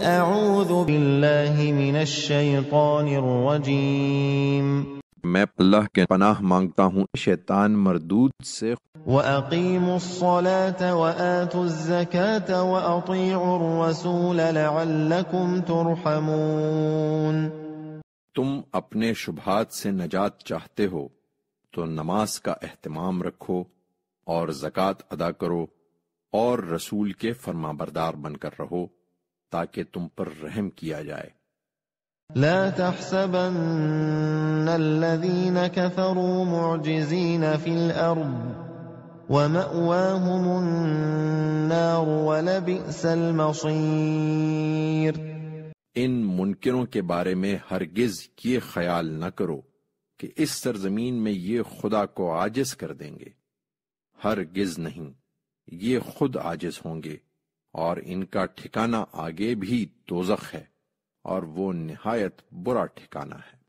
اعوذ باللہ من الشیطان الرجیم میں اللہ کے پناہ مانگتا ہوں شیطان مردود سے۔ وَأَقِيمُوا الصَّلَاةَ وَآتُوا الزَّكَاةَ وَأَطِيعُوا الرَّسُولَ لَعَلَّكُمْ تُرْحَمُونَ۔ تم اپنے شبہات سے نجات چاہتے ہو تو نماز کا اہتمام رکھو اور زکوٰۃ ادا کرو اور رسول کے فرمانبردار بن کر رہو تاکہ تم پر رحم کیا جائے۔ لا تحسبن الذين كفروا معجزين في الأرض ومأواهم النار ولبئس المصير۔ ان منکروں کے بارے میں ہرگز یہ خیال نہ کرو کہ اس سرزمین میں یہ خدا کو عاجز کر دیں گے، ہرگز نہیں، یہ خود عاجز ہوں گے اور ان کا ٹھکانہ آگے بھی دوزخ ہے اور وہ نہایت برا ٹھکانہ ہے۔